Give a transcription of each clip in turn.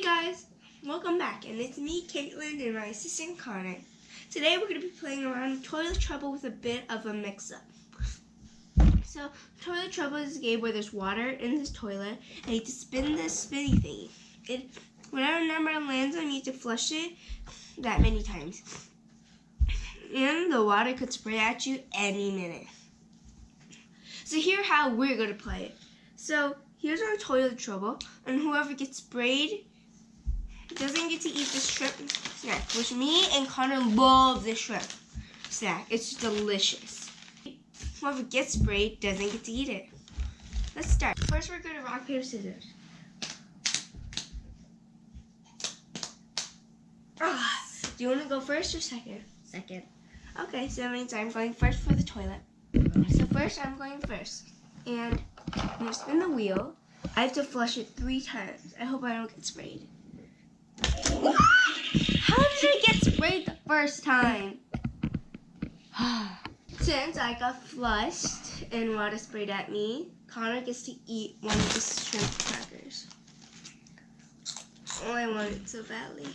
guys, welcome back, and it's me, Caitlin, and my assistant, Connor. Today we're going to be playing around Toilet Trouble with a bit of a mix-up. So, Toilet Trouble is a game where there's water in this toilet, and you have to spin this spinny thingy. Whatever number lands on, you have to flush it that many times. And the water could spray at you any minute. So here's how we're going to play it. So, here's our Toilet Trouble, and whoever gets sprayed doesn't get to eat the shrimp snack, which me and Connor love this shrimp snack. It's delicious. Whoever gets sprayed doesn't get to eat it. Let's start. First, we're going to rock, paper, scissors. Do you want to go first or second? Second. Okay, so that means I'm going first for the toilet. So first, I'm going first. And I'm going to spin the wheel. I have to flush it 3 times. I hope I don't get sprayed. How did I get sprayed the first time? Since I got flushed and water sprayed at me, Connor gets to eat one of the shrimp crackers. Oh, I want it so badly.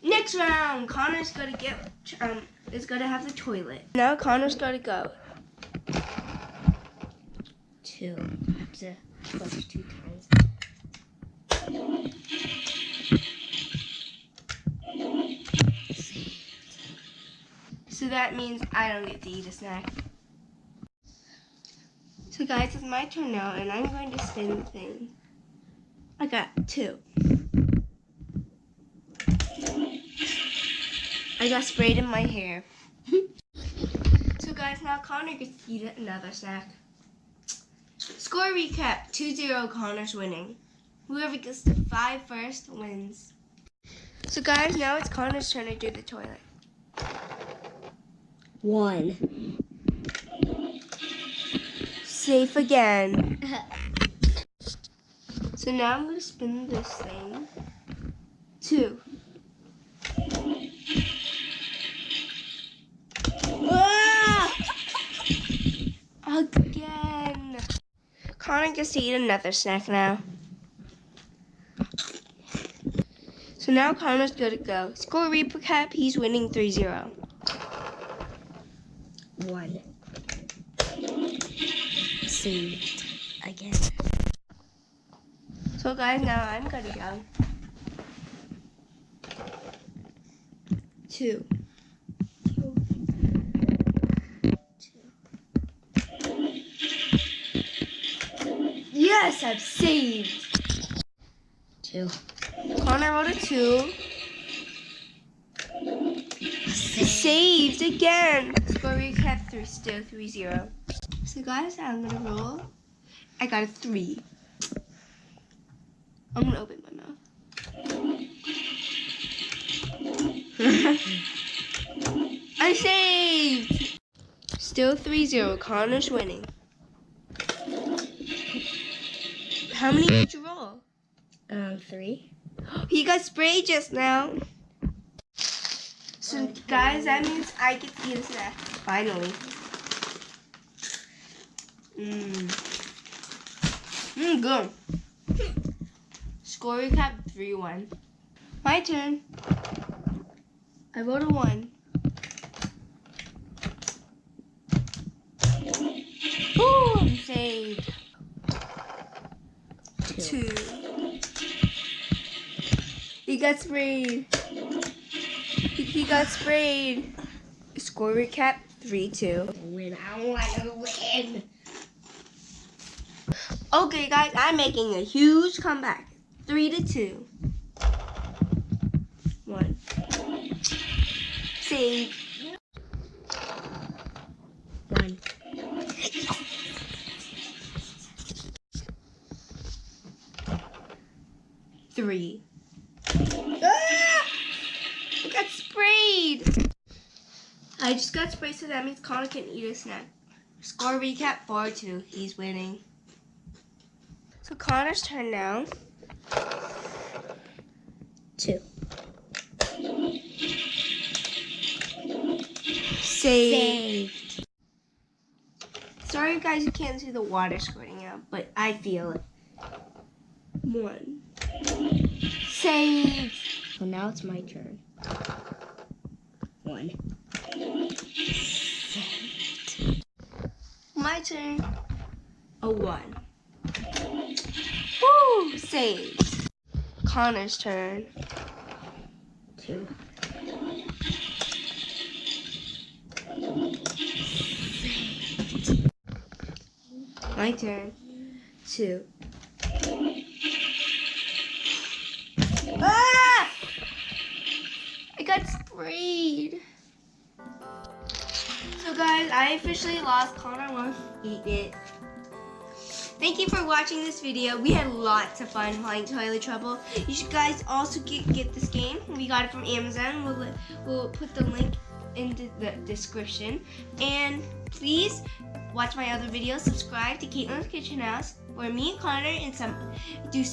Next round, Connor's gonna is gonna have the toilet. Now Connor's gotta go. 2. I have to flush 2 times. So that means I don't get to eat a snack. So guys, it's my turn now, and I'm going to spin the thing. I got 2. I got sprayed in my hair. So guys, now Connor gets to eat another snack. Score recap, 2-0, Connor's winning. Whoever gets to 5 first wins. So guys, now it's Connor's turn to do the toilet. 1. Safe again. So now I'm going to spin this thing. 2. Again. Connor gets to eat another snack now. So now Connor's good to go. Score recap, he's winning 3-0. 1. Saved again. So guys, now I'm gonna go. 2. Yes, I've saved. 2. Connor rolled a 2. Saved again. Score recap 3, still 3-0. So guys, I'm gonna roll. I got a 3. I'm gonna open my mouth. I saved. Still 3-0. Connor's winning. How many did you roll? 3. He got sprayed just now. So guys, that means I get to eat a snack. Finally. Good. Score recap 3-1. My turn. I rolled a 1. Ooh, I'm saved. 2. He got sprayed. He got sprayed. Score recap 3-2. Win. I want to win. Okay, guys, I'm making a huge comeback. 3-2. 1. Save. 1. Three. Ah! I got sprayed. I just got sprayed, so that means Connor can eat a snack. Score recap 4-2. He's winning. So Connor's turn now. 2. Saved. Sorry guys, you can't see the water squirting out, but I feel it. 1. Save. So now it's my turn. 1. My turn. A 1. Woo! Saves. Connor's turn. 2. My turn. 2. Ah! I got sprayed. So guys, I officially lost. Connor won. Eat it. Thank you for watching this video. We had lots of fun playing Toilet Trouble. You should guys also get this game. We got it from Amazon. We'll put the link in the description. And please watch my other videos. Subscribe to Caitlin's Kitchen House, where me and Connor and some do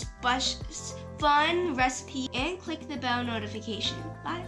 fun recipe, and click the bell notification. Bye.